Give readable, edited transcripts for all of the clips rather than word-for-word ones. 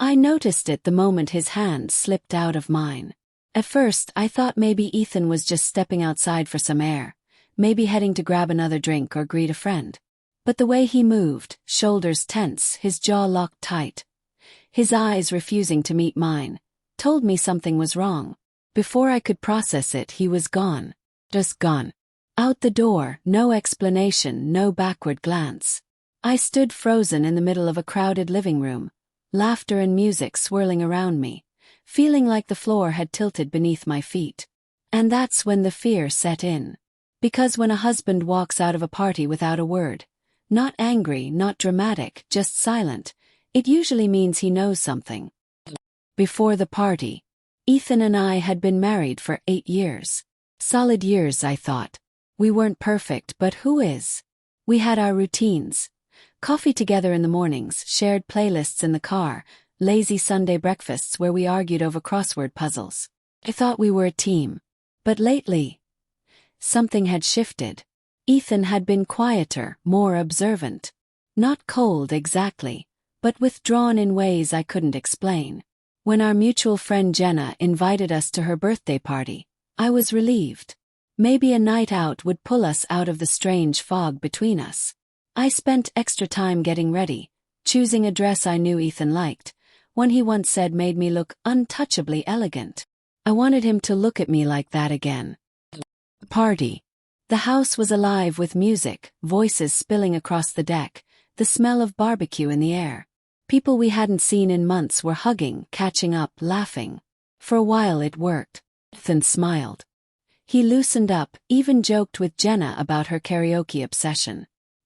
I noticed it the moment his hand slipped out of mine. At first, I thought maybe Ethan was just stepping outside for some air, maybe heading to grab another drink or greet a friend. But the way he moved, shoulders tense, his jaw locked tight, his eyes refusing to meet mine, told me something was wrong. Before I could process it, he was gone. Just gone. Out the door, no explanation, no backward glance. I stood frozen in the middle of a crowded living room, laughter and music swirling around me, feeling like the floor had tilted beneath my feet. And that's when the fear set in. Because when a husband walks out of a party without a word, not angry, not dramatic, just silent, it usually means he knows something. Before the party, Ethan and I had been married for 8 years. Solid years, I thought. We weren't perfect, but who is? We had our routines. Coffee together in the mornings, shared playlists in the car, lazy Sunday breakfasts where we argued over crossword puzzles. I thought we were a team. But lately, something had shifted. Ethan had been quieter, more observant. Not cold exactly, but withdrawn in ways I couldn't explain. When our mutual friend Jenna invited us to her birthday party, I was relieved. Maybe a night out would pull us out of the strange fog between us. I spent extra time getting ready, choosing a dress I knew Ethan liked, one he once said made me look untouchably elegant. I wanted him to look at me like that again. Party. The house was alive with music, voices spilling across the deck, the smell of barbecue in the air. People we hadn't seen in months were hugging, catching up, laughing. For a while it worked. Ethan smiled. He loosened up, even joked with Jenna about her karaoke obsession.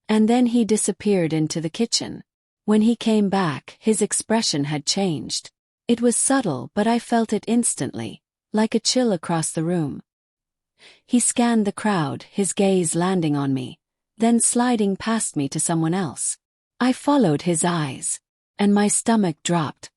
And then he disappeared into the kitchen. When he came back, his expression had changed. It was subtle, but I felt it instantly, like a chill across the room. He scanned the crowd, his gaze landing on me, then sliding past me to someone else. I followed his eyes, and my stomach dropped.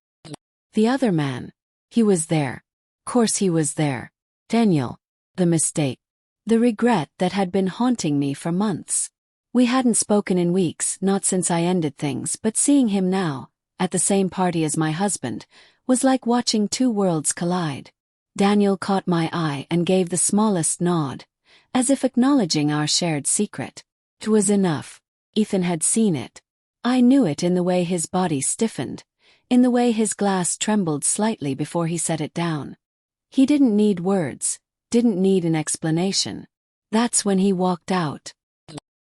The other man. He was there. Of course he was there. Daniel. The mistake. The regret that had been haunting me for months. We hadn't spoken in weeks, not since I ended things, but seeing him now, at the same party as my husband, was like watching two worlds collide. Daniel caught my eye and gave the smallest nod, as if acknowledging our shared secret. It was enough. Ethan had seen it. I knew it in the way his body stiffened, in the way his glass trembled slightly before he set it down. He didn't need words, didn't need an explanation. That's when he walked out.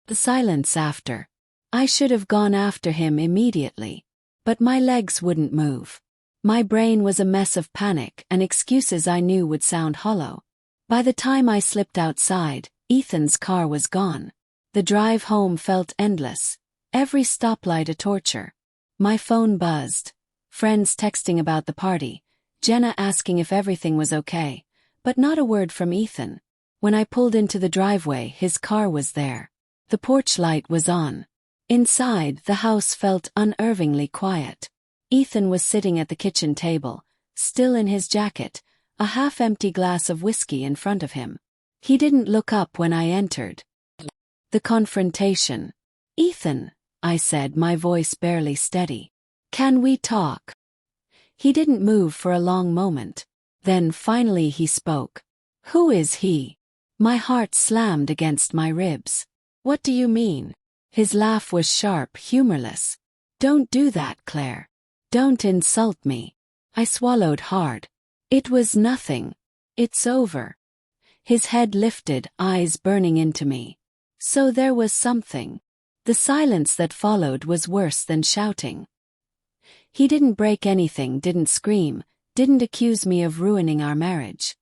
The silence after. I should have gone after him immediately. But my legs wouldn't move. My brain was a mess of panic and excuses I knew would sound hollow. By the time I slipped outside, Ethan's car was gone. The drive home felt endless, every stoplight a torture. My phone buzzed. Friends texting about the party, Jenna asking if everything was okay, but not a word from Ethan. When I pulled into the driveway, his car was there. The porch light was on. Inside, the house felt unervingly quiet. Ethan was sitting at the kitchen table, still in his jacket, a half-empty glass of whiskey in front of him. He didn't look up when I entered. The confrontation. "Ethan," I said, my voice barely steady. "Can we talk?" He didn't move for a long moment. Then finally he spoke. "Who is he?" My heart slammed against my ribs. "What do you mean?" His laugh was sharp, humorless. "Don't do that, Claire. Don't insult me." I swallowed hard. "It was nothing. It's over." His head lifted, eyes burning into me. So there was something. The silence that followed was worse than shouting. He didn't break anything, didn't scream, didn't accuse me of ruining our marriage.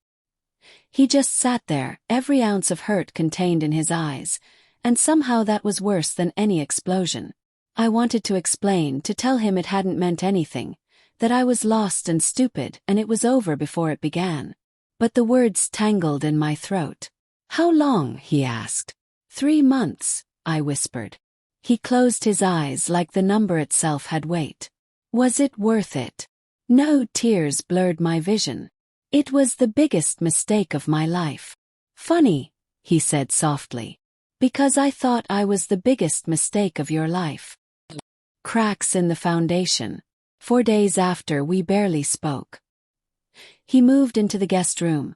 He just sat there, every ounce of hurt contained in his eyes, and somehow that was worse than any explosion. I wanted to explain, to tell him it hadn't meant anything, that I was lost and stupid and it was over before it began. But the words tangled in my throat. "How long?" he asked. 3 months, I whispered. He closed his eyes like the number itself had weight. Was it worth it? No, tears blurred my vision. It was the biggest mistake of my life. "Funny," he said softly. "Because I thought I was the biggest mistake of your life." Cracks in the foundation. 4 days after, we barely spoke. He moved into the guest room.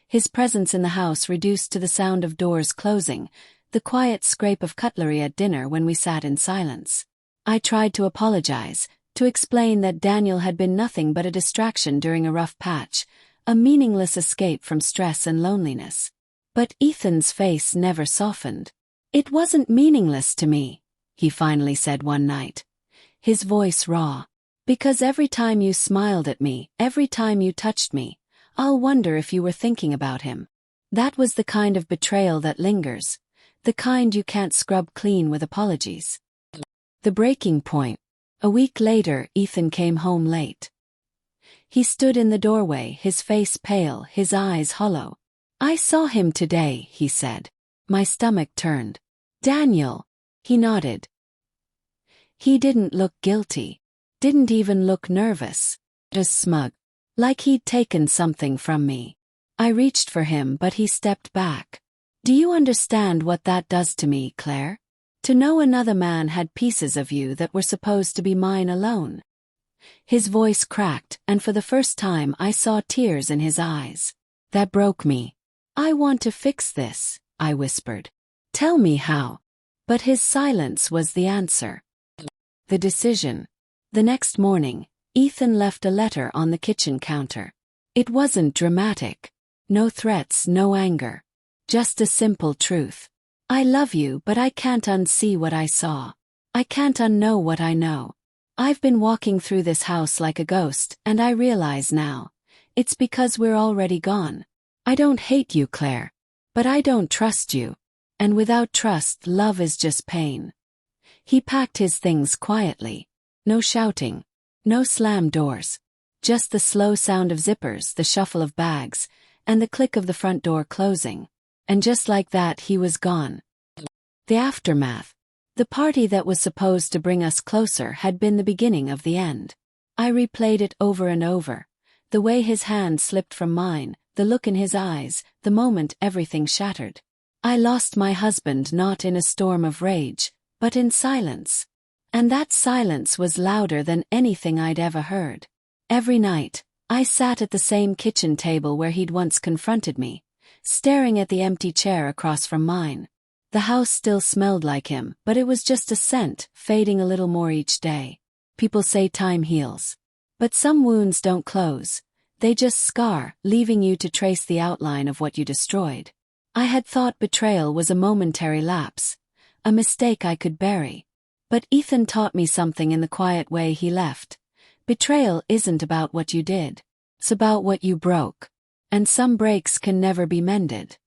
His presence in the house reduced to the sound of doors closing, the quiet scrape of cutlery at dinner when we sat in silence. I tried to apologize, to explain that Daniel had been nothing but a distraction during a rough patch, a meaningless escape from stress and loneliness. But Ethan's face never softened. "It wasn't meaningless to me," he finally said one night, his voice raw. "Because every time you smiled at me, every time you touched me, I'll wonder if you were thinking about him." That was the kind of betrayal that lingers, the kind you can't scrub clean with apologies. The breaking point. A week later, Ethan came home late. He stood in the doorway, his face pale, his eyes hollow. "I saw him today," he said. My stomach turned. "Daniel." He nodded. He didn't look guilty. Didn't even look nervous. Just smug. Like he'd taken something from me. I reached for him, but he stepped back. "Do you understand what that does to me, Claire? To know another man had pieces of you that were supposed to be mine alone." His voice cracked, and for the first time I saw tears in his eyes. That broke me. "I want to fix this," I whispered. "Tell me how." But his silence was the answer. The decision. The next morning, Ethan left a letter on the kitchen counter. It wasn't dramatic. No threats, no anger. Just a simple truth. "I love you, but I can't unsee what I saw. I can't unknow what I know. I've been walking through this house like a ghost, and I realize now. It's because we're already gone. I don't hate you, Claire. But I don't trust you. And without trust, love is just pain." He packed his things quietly. No shouting. No slammed doors. Just the slow sound of zippers, the shuffle of bags, and the click of the front door closing. And just like that, he was gone. The aftermath. The party that was supposed to bring us closer had been the beginning of the end. I replayed it over and over. The way his hand slipped from mine, the look in his eyes, the moment everything shattered. I lost my husband not in a storm of rage, but in silence. And that silence was louder than anything I'd ever heard. Every night, I sat at the same kitchen table where he'd once confronted me, staring at the empty chair across from mine. The house still smelled like him, but it was just a scent, fading a little more each day. People say time heals. But some wounds don't close. They just scar, leaving you to trace the outline of what you destroyed. I had thought betrayal was a momentary lapse, a mistake I could bury. But Ethan taught me something in the quiet way he left. Betrayal isn't about what you did. It's about what you broke. And some breaks can never be mended.